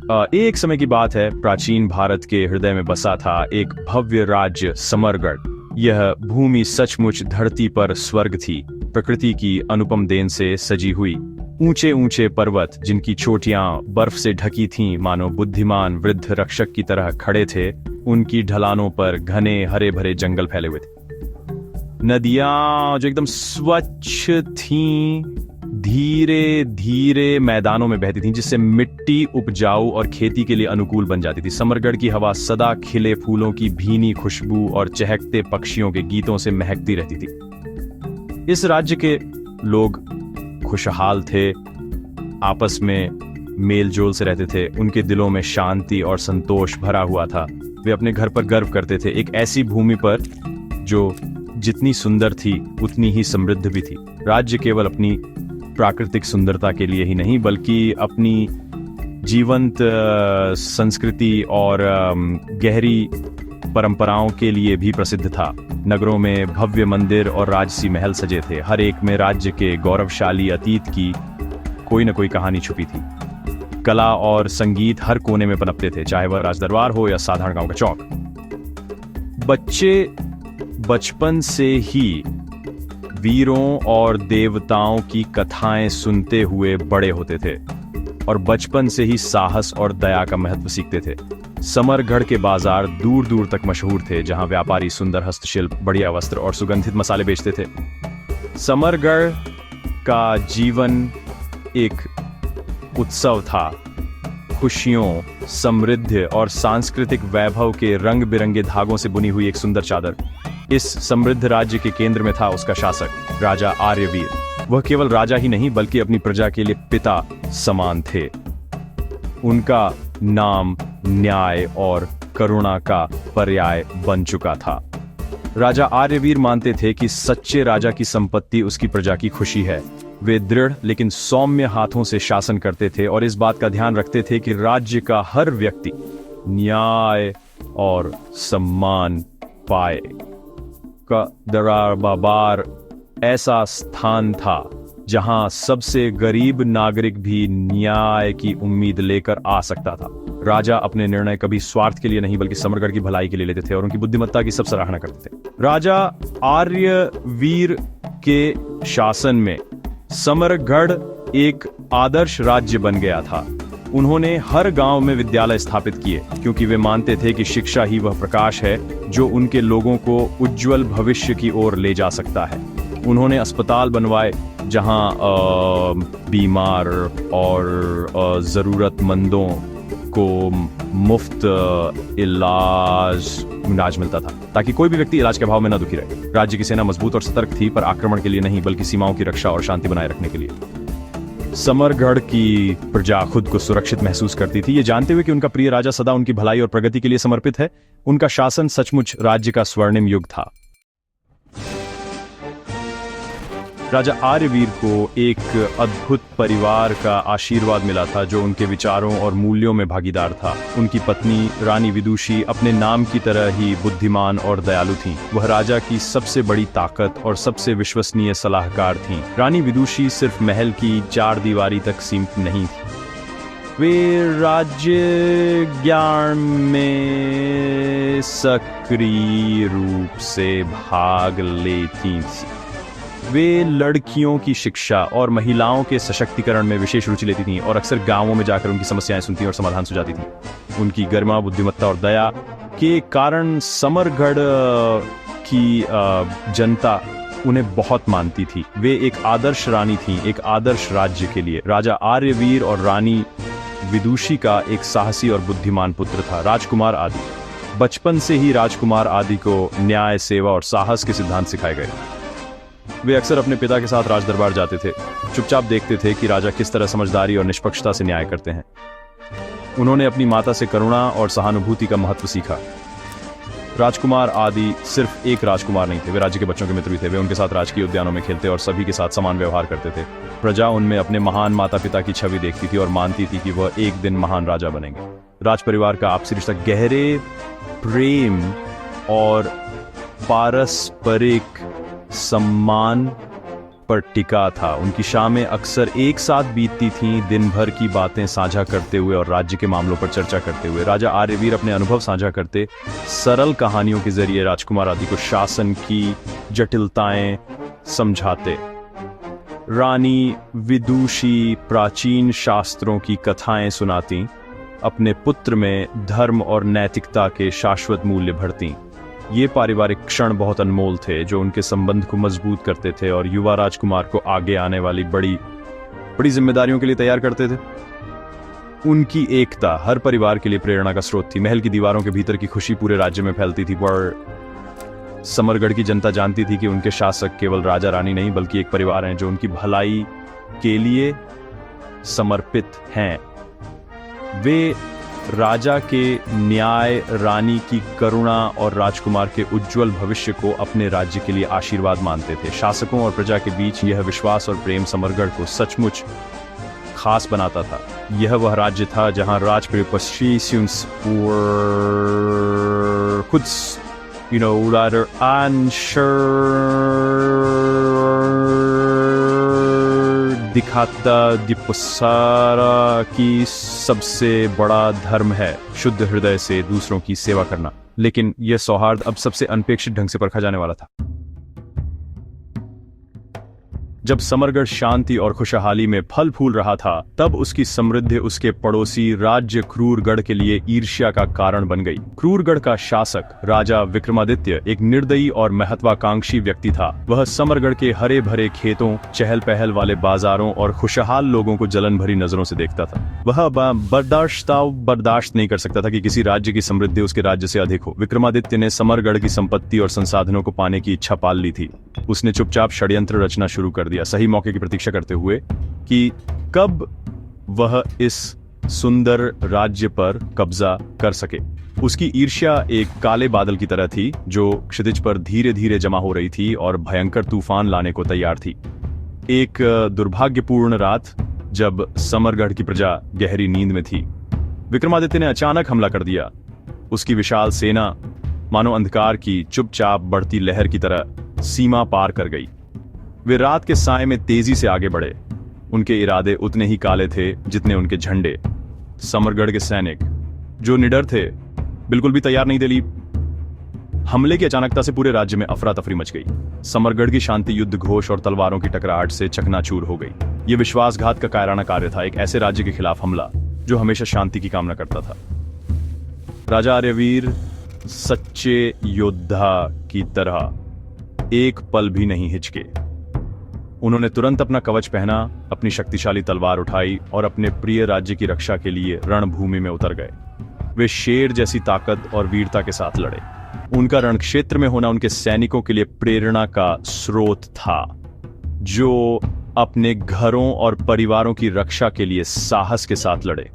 एक समय की बात है, प्राचीन भारत के हृदय में बसा था एक भव्य राज्य समरगढ़। यह भूमि सचमुच धरती पर स्वर्ग थी, प्रकृति की अनुपम देन से सजी हुई। ऊंचे ऊंचे पर्वत जिनकी चोटियां बर्फ से ढकी थीं, मानो बुद्धिमान वृद्ध रक्षक की तरह खड़े थे। उनकी ढलानों पर घने हरे भरे जंगल फैले हुए थे। नदियां जो एकदम स्वच्छ थीं, धीरे धीरे मैदानों में बहती थीं, जिससे मिट्टी उपजाऊ और खेती के लिए अनुकूल बन जाती थी। समरगढ़ की हवा सदा खिले फूलों की भीनी खुशबू और चहकते पक्षियों के गीतों से महकती रहती थी। इस राज्य के लोग खुशहाल थे, आपस में मेल जोल से रहते थे। उनके दिलों में शांति और संतोष भरा हुआ था। वे अपने घर पर गर्व करते थे, एक ऐसी भूमि पर जो जितनी सुंदर थी उतनी ही समृद्ध भी थी। राज्य केवल अपनी प्राकृतिक सुंदरता के लिए ही नहीं, बल्कि अपनी जीवंत संस्कृति और गहरी परंपराओं के लिए भी प्रसिद्ध था। नगरों में भव्य मंदिर और राजसी महल सजे थे। हर एक में राज्य के गौरवशाली अतीत की कोई न कोई कहानी छुपी थी। कला और संगीत हर कोने में पनपते थे, चाहे वह राजदरबार हो या साधारण गांव का चौक। बच्चे बचपन से ही वीरों और देवताओं की कथाएं सुनते हुए बड़े होते थे और बचपन से ही साहस और दया का महत्व सीखते थे। समरगढ़ के बाजार दूर दूर तक मशहूर थे, जहां व्यापारी सुंदर हस्तशिल्प, बढ़िया वस्त्र और सुगंधित मसाले बेचते थे। समरगढ़ का जीवन एक उत्सव था। खुशियों, समृद्धि और सांस्कृतिक वैभव के रंग बिरंगे धागों से बुनी हुई एक सुंदर चादर। इस समृद्ध राज्य के केंद्र में था उसका शासक, राजा आर्यवीर। वह केवल राजा ही नहीं, बल्कि अपनी प्रजा के लिए पिता समान थे। उनका नाम न्याय और करुणा का पर्याय बन चुका था। राजा आर्यवीर मानते थे कि सच्चे राजा की संपत्ति उसकी प्रजा की खुशी है। वे दृढ़ लेकिन सौम्य हाथों से शासन करते थे और इस बात का ध्यान रखते थे कि राज्य का हर व्यक्ति न्याय और सम्मान पाए। का दरबार ऐसा स्थान था जहां सबसे गरीब नागरिक भी न्याय की उम्मीद लेकर आ सकता था। राजा अपने निर्णय कभी स्वार्थ के लिए नहीं, बल्कि समरगढ़ की भलाई के लिए लेते थे और उनकी बुद्धिमत्ता की सब सराहना करते थे। राजा आर्यवीर के शासन में समरगढ़ एक आदर्श राज्य बन गया था। उन्होंने हर गांव में विद्यालय स्थापित किए, क्योंकि वे मानते थे कि शिक्षा ही वह प्रकाश है जो उनके लोगों को उज्जवल भविष्य की ओर ले जा सकता है। उन्होंने अस्पताल बनवाए जहां बीमार और जरूरतमंदों को मुफ्त इलाज मिलता था, ताकि कोई भी व्यक्ति इलाज के अभाव में न दुखी रहे। राज्य की सेना मजबूत और सतर्क थी, पर आक्रमण के लिए नहीं, बल्कि सीमाओं की रक्षा और शांति बनाए रखने के लिए। समरगढ़ की प्रजा खुद को सुरक्षित महसूस करती थी, ये जानते हुए कि उनका प्रिय राजा सदा उनकी भलाई और प्रगति के लिए समर्पित है। उनका शासन सचमुच राज्य का स्वर्णिम युग था। राजा आर्यवीर को एक अद्भुत परिवार का आशीर्वाद मिला था, जो उनके विचारों और मूल्यों में भागीदार था। उनकी पत्नी रानी विदुषी अपने नाम की तरह ही बुद्धिमान और दयालु थीं। वह राजा की सबसे बड़ी ताकत और सबसे विश्वसनीय सलाहकार थीं। रानी विदुषी सिर्फ महल की चार दीवारी तक सीमित नहीं थी, वे राज्य ज्ञान में सक्रिय रूप से भाग लेती थीं। वे लड़कियों की शिक्षा और महिलाओं के सशक्तिकरण में विशेष रुचि लेती थीं और अक्सर गांवों में जाकर उनकी समस्याएं सुनती और समाधान सुझाती थीं। उनकी गरिमा, बुद्धिमत्ता और दया के कारण समरगढ़ की जनता उन्हें बहुत मानती थी। वे एक आदर्श रानी थीं, एक आदर्श राज्य के लिए। राजा आर्यवीर और रानी विदुषी का एक साहसी और बुद्धिमान पुत्र था, राजकुमार आदि। बचपन से ही राजकुमार आदि को न्याय, सेवा और साहस के सिद्धांत सिखाए गए। वे अक्सर अपने पिता के साथ राजदरबार जाते थे, चुपचाप देखते थे कि राजा किस तरह समझदारी और निष्पक्षता से न्याय करते हैं। उन्होंने अपनी माता से करुणा और सहानुभूति का महत्व सीखा। राजकुमार आदि सिर्फ एक राजकुमार नहीं थे, वे राज्य के बच्चों के मित्र भी थे। वे उनके साथ राजकीय उद्यानों में खेलते और सभी के साथ समान व्यवहार करते थे। प्रजा उनमें अपने महान माता पिता की छवि देखती थी और मानती थी कि वह एक दिन महान राजा बनेंगे। राज परिवार का आपसी रिश्ता गहरे प्रेम और पारस्परिक सम्मान पर टिका था। उनकी शामें अक्सर एक साथ बीतती थीं, दिन भर की बातें साझा करते हुए और राज्य के मामलों पर चर्चा करते हुए। राजा आर्यवीर अपने अनुभव साझा करते, सरल कहानियों के जरिए राजकुमार आदि को शासन की जटिलताएं समझाते। रानी विदुषी प्राचीन शास्त्रों की कथाएं सुनाती, अपने पुत्र में धर्म और नैतिकता के शाश्वत मूल्य भरती। ये पारिवारिक क्षण बहुत अनमोल थे, जो उनके संबंध को मजबूत करते थे और युवा राजकुमार को आगे आने वाली बड़ी जिम्मेदारियों के लिए तैयार करते थे। उनकी एकता हर परिवार के लिए प्रेरणा का स्रोत थी। महल की दीवारों के भीतर की खुशी पूरे राज्य में फैलती थी। पर समरगढ़ की जनता जानती थी कि उनके शासक केवल राजा रानी नहीं, बल्कि एक परिवार हैं जो उनकी भलाई के लिए समर्पित हैं। वे राजा के न्याय, रानी की करुणा और राजकुमार के उज्जवल भविष्य को अपने राज्य के लिए आशीर्वाद मानते थे। शासकों और प्रजा के बीच यह विश्वास और प्रेम समरगढ़ को सचमुच खास बनाता था। यह वह राज्य था जहां दिखाता दिपसारा की सबसे बड़ा धर्म है शुद्ध हृदय से दूसरों की सेवा करना। लेकिन यह सौहार्द अब सबसे अनपेक्षित ढंग से परखा जाने वाला था। जब समरगढ़ शांति और खुशहाली में फल फूल रहा था, तब उसकी समृद्धि उसके पड़ोसी राज्य क्रूरगढ़ के लिए ईर्ष्या का कारण बन गई। क्रूरगढ़ का शासक राजा विक्रमादित्य एक निर्दयी और महत्वाकांक्षी व्यक्ति था। वह समरगढ़ के हरे भरे खेतों, चहल पहल वाले बाजारों और खुशहाल लोगों को जलन भरी नजरों से देखता था। वह बर्दाश्त नहीं कर सकता था कि किसी राज्य की समृद्धि उसके राज्य से अधिक हो। विक्रमादित्य ने समरगढ़ की संपत्ति और संसाधनों को पाने की इच्छा पाल ली थी। उसने चुपचाप षड्यंत्र रचना शुरू कर दिया, सही मौके की प्रतीक्षा करते हुए कि कब वह इस सुंदर राज्य पर कब्जा कर सके। उसकी ईर्ष्या एक काले बादल की तरह थी, जो क्षितिज पर धीरे धीरे जमा हो रही थी और भयंकर तूफान लाने को तैयार थी। एक दुर्भाग्यपूर्ण रात, जब समरगढ़ की प्रजा गहरी नींद में थी, विक्रमादित्य ने अचानक हमला कर दिया। उसकी विशाल सेना मानो अंधकार की चुपचाप बढ़ती लहर की तरह सीमा पार कर गई। वे रात के साए में तेजी से आगे बढ़े। उनके इरादे उतने ही काले थे जितने उनके झंडे। समरगढ़ के सैनिक, जो निडर थे, बिल्कुल भी तैयार नहीं थे। हमले की अचानकता से पूरे राज्य में अफरा तफरी मच गई। समरगढ़ की शांति युद्ध घोष और तलवारों की टकराहट से चकनाचूर हो गई। यह विश्वासघात का कायराना कार्य था, एक ऐसे राज्य के खिलाफ हमला जो हमेशा शांति की कामना करता था। राजा आर्यवीर सच्चे योद्धा की तरह एक पल भी नहीं हिचके। उन्होंने तुरंत अपना कवच पहना, अपनी शक्तिशाली तलवार उठाई और अपने प्रिय राज्य की रक्षा के लिए रणभूमि में उतर गए। वे शेर जैसी ताकत और वीरता के साथ लड़े। उनका रणक्षेत्र में होना उनके सैनिकों के लिए प्रेरणा का स्रोत था, जो अपने घरों और परिवारों की रक्षा के लिए साहस के साथ लड़े।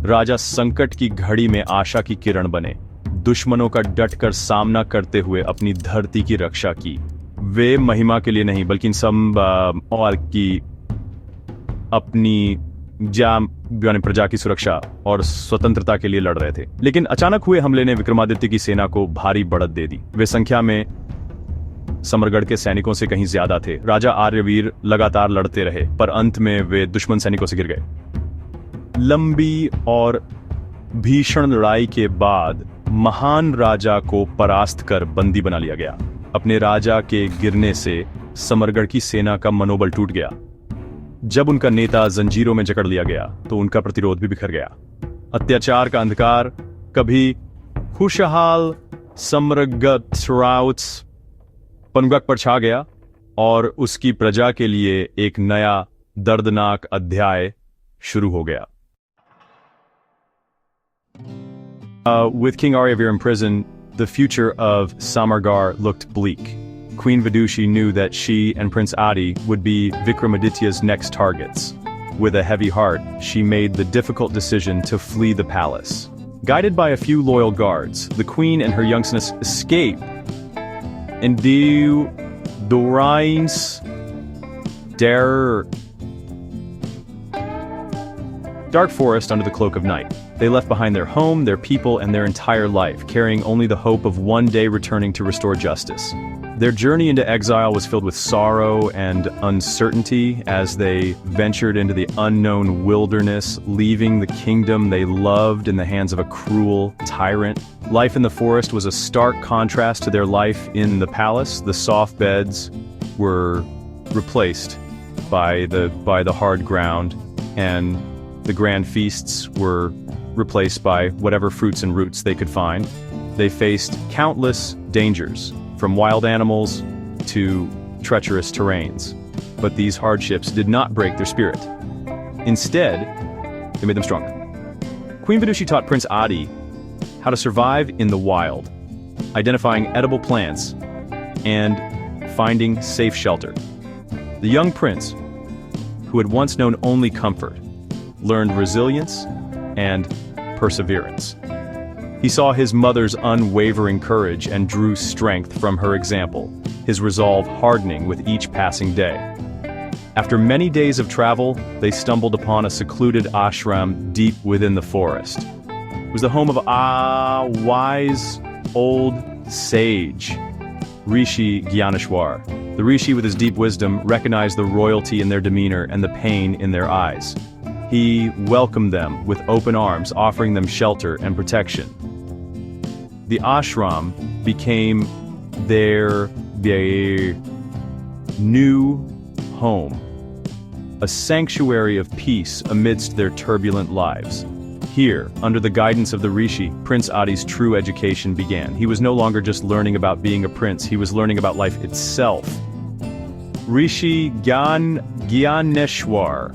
राजा संकट की घड़ी में आशा की किरण बने, दुश्मनों का डटकर सामना करते हुए अपनी धरती की रक्षा की। वे महिमा के लिए नहीं, बल्कि सब और की अपनी प्रजा की सुरक्षा और स्वतंत्रता के लिए लड़ रहे थे। लेकिन अचानक हुए हमले ने विक्रमादित्य की सेना को भारी बढ़त दे दी। वे संख्या में समरगढ़ के सैनिकों से कहीं ज्यादा थे। राजा आर्यवीर लगातार लड़ते रहे, पर अंत में वे दुश्मन सैनिकों से गिर गए। लंबी और भीषण लड़ाई के बाद महान राजा को परास्त कर बंदी बना लिया गया। अपने राजा के गिरने से समरगढ़ की सेना का मनोबल टूट गया। जब उनका नेता जंजीरों में जकड़ लिया गया, तो उनका प्रतिरोध भी बिखर गया। अत्याचार का अंधकार कभी खुशहाल समरगढ़ पनगक पर छा गया और उसकी प्रजा के लिए एक नया दर्दनाक अध्याय शुरू हो गया। With King Aryaveer in prison, the future of Samargarh looked bleak. Queen Vidushi knew that she and Prince Adi would be Vikramaditya's next targets. With a heavy heart, she made the difficult decision to flee the palace. Guided by a few loyal guards, the queen and her youngsters escaped into the Rhine's dark forest under the cloak of night. They left behind their home, their people, and their entire life, carrying only the hope of one day returning to restore justice. Their journey into exile was filled with sorrow and uncertainty as they ventured into the unknown wilderness, leaving the kingdom they loved in the hands of a cruel tyrant. Life in the forest was a stark contrast to their life in the palace. The soft beds were replaced by the hard ground, and the grand feasts were replaced by whatever fruits and roots they could find. They faced countless dangers, from wild animals to treacherous terrains. But these hardships did not break their spirit. Instead, they made them stronger. Queen Vidushi taught Prince Adi how to survive in the wild, identifying edible plants and finding safe shelter. The young prince, who had once known only comfort, learned resilience and perseverance. He saw his mother's unwavering courage and drew strength from her example, his resolve hardening with each passing day. After many days of travel, they stumbled upon a secluded ashram deep within the forest. It was the home of a wise old sage, Rishi Gyaneshwar. The Rishi, with his deep wisdom, recognized the royalty in their demeanor and the pain in their eyes. He welcomed them with open arms, offering them shelter and protection. The ashram became their new home, a sanctuary of peace amidst their turbulent lives. Here, under the guidance of the Rishi, Prince Adi's true education began. He was no longer just learning about being a prince, he was learning about life itself. Rishi Gyaneshwar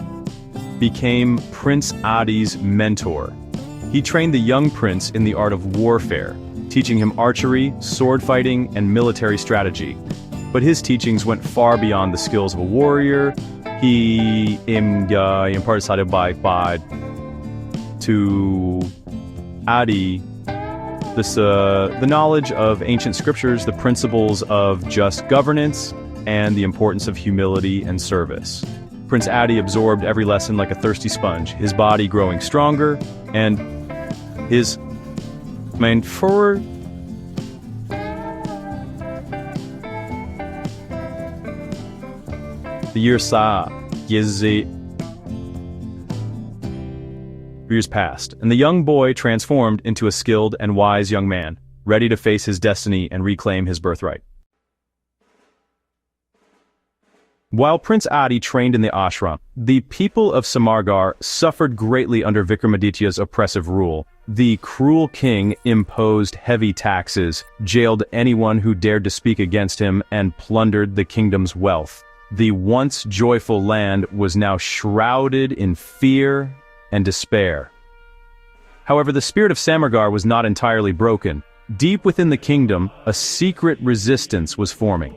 became Prince Adi's mentor. He trained the young prince in the art of warfare, teaching him archery, sword fighting, and military strategy. But his teachings went far beyond the skills of a warrior. He imparted to Adi the knowledge of ancient scriptures, the principles of just governance, and the importance of humility and service. Prince Adi absorbed every lesson like a thirsty sponge, his body growing stronger, and his mind forward. The years passed, and the young boy transformed into a skilled and wise young man, ready to face his destiny and reclaim his birthright. While Prince Adi trained in the ashram, the people of Samargarh suffered greatly under Vikramaditya's oppressive rule. The cruel king imposed heavy taxes, jailed anyone who dared to speak against him, and plundered the kingdom's wealth. The once joyful land was now shrouded in fear and despair. However, the spirit of Samargarh was not entirely broken. Deep within the kingdom, a secret resistance was forming.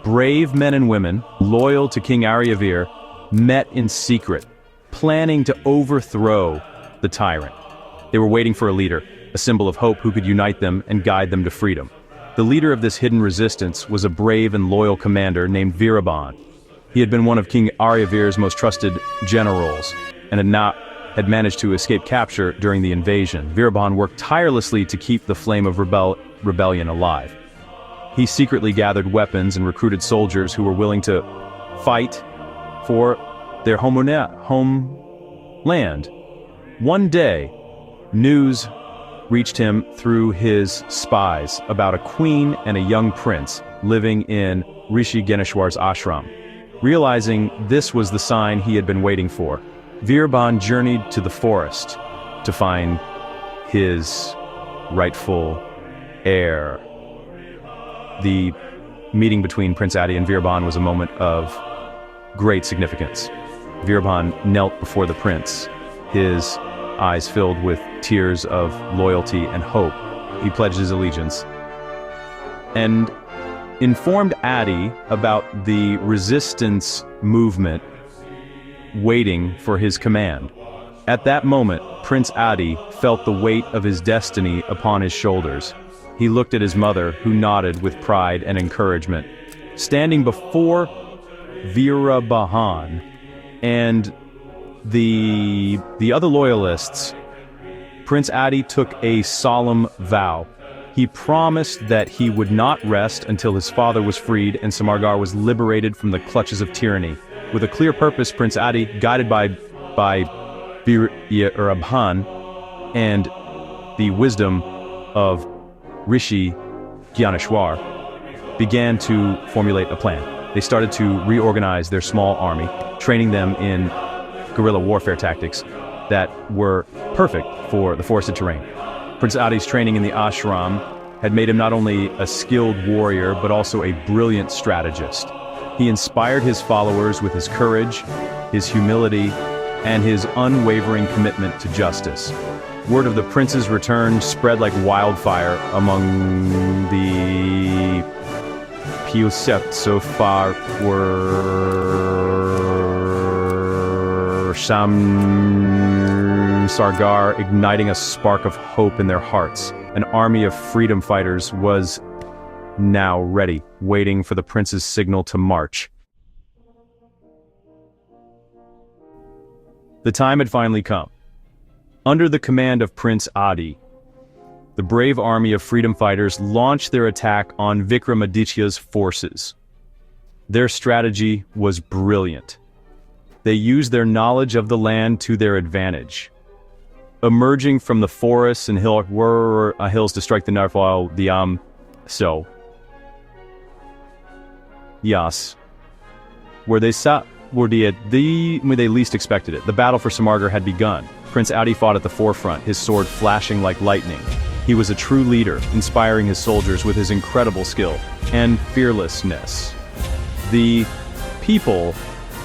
Brave men and women, loyal to King Aryavir, met in secret, planning to overthrow the tyrant. They were waiting for a leader, a symbol of hope who could unite them and guide them to freedom. The leader of this hidden resistance was a brave and loyal commander named Viraban. He had been one of King Aryavir's most trusted generals, and had managed to escape capture during the invasion. Viraban worked tirelessly to keep the flame of rebellion alive. He secretly gathered weapons and recruited soldiers who were willing to fight for their homeland. One day, news reached him through his spies about a queen and a young prince living in Rishi Gyaneshwar's ashram. Realizing this was the sign he had been waiting for, Viraban journeyed to the forest to find his rightful heir. The meeting between Prince Adi and Viraban was a moment of great significance. Viraban knelt before the prince, his eyes filled with tears of loyalty and hope. He pledged his allegiance and informed Adi about the resistance movement waiting for his command. At that moment, Prince Adi felt the weight of his destiny upon his shoulders. He looked at his mother, who nodded with pride and encouragement. Standing before Viraban and the other loyalists, Prince Adi took a solemn vow. He promised that he would not rest until his father was freed and Samargarh was liberated from the clutches of tyranny. With a clear purpose, Prince Adi, guided by Birabhan and the wisdom of Rishi Gyaneshwar, began to formulate a plan. They started to reorganize their small army, training them in guerrilla warfare tactics that were perfect for the forested terrain. Prince Adi's training in the ashram had made him not only a skilled warrior, but also a brilliant strategist. He inspired his followers with his courage, his humility, and his unwavering commitment to justice. Word of the prince's return spread like wildfire among the Piusept. So far were Samargarh, igniting a spark of hope in their hearts. An army of freedom fighters was now ready, waiting for the prince's signal to march. The time had finally come. Under the command of Prince Adi, the brave army of freedom fighters launched their attack on Vikramaditya's forces. Their strategy was brilliant. They used their knowledge of the land to their advantage. Emerging from the forests and hills to strike the Narfal Diam, where they least expected it. The battle for Samargarh had begun. Prince Adi fought at the forefront, his sword flashing like lightning. He was a true leader, inspiring his soldiers with his incredible skill and fearlessness. The people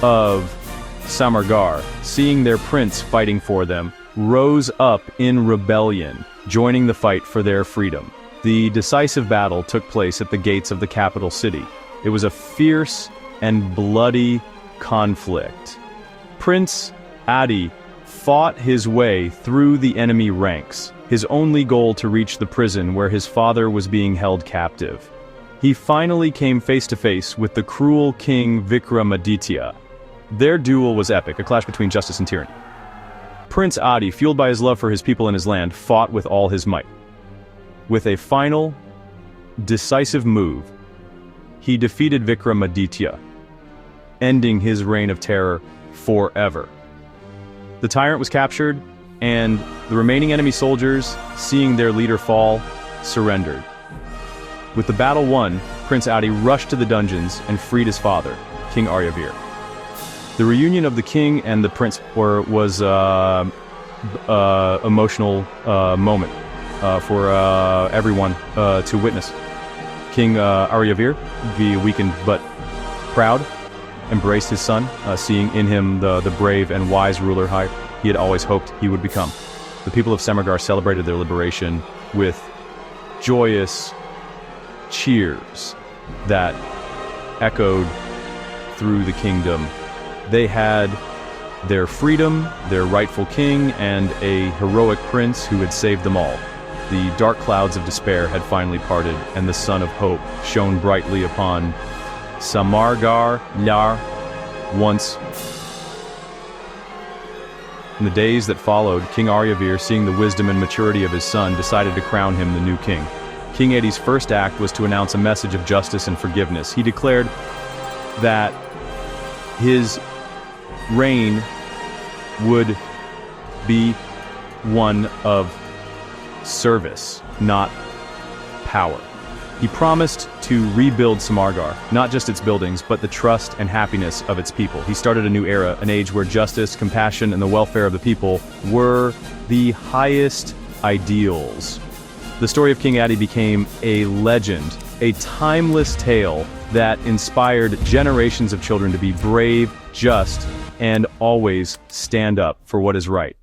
of Samargarh, seeing their prince fighting for them, rose up in rebellion, joining the fight for their freedom. The decisive battle took place at the gates of the capital city. It was a fierce and bloody conflict. Prince Adi fought his way through the enemy ranks, his only goal to reach the prison where his father was being held captive. He finally came face to face with the cruel king Vikramaditya. Their duel was epic, a clash between justice and tyranny. Prince Adi, fueled by his love for his people and his land, fought with all his might. With a final, decisive move, he defeated Vikramaditya, ending his reign of terror forever. The tyrant was captured, and the remaining enemy soldiers, seeing their leader fall, surrendered. With the battle won, Prince Adi rushed to the dungeons and freed his father, King Aryavir. The reunion of the king and the prince was an emotional moment for everyone to witness. King Aryavir, be weakened but proud, embraced his son, seeing in him the brave and wise ruler he had always hoped he would become. The people of Samargarh celebrated their liberation with joyous cheers that echoed through the kingdom. They had their freedom, their rightful king, and a heroic prince who had saved them all. The dark clouds of despair had finally parted, and the sun of hope shone brightly upon Samargarh once. In the days that followed, King Aryavir, seeing the wisdom and maturity of his son, decided to crown him the new king. King Adi's first act was to announce a message of justice and forgiveness. He declared that his reign would be one of service, not power. He promised to rebuild Samargarh, not just its buildings, but the trust and happiness of its people. He started a new era, an age where justice, compassion, and the welfare of the people were the highest ideals. The story of King Adi became a legend, a timeless tale that inspired generations of children to be brave, just, and always stand up for what is right.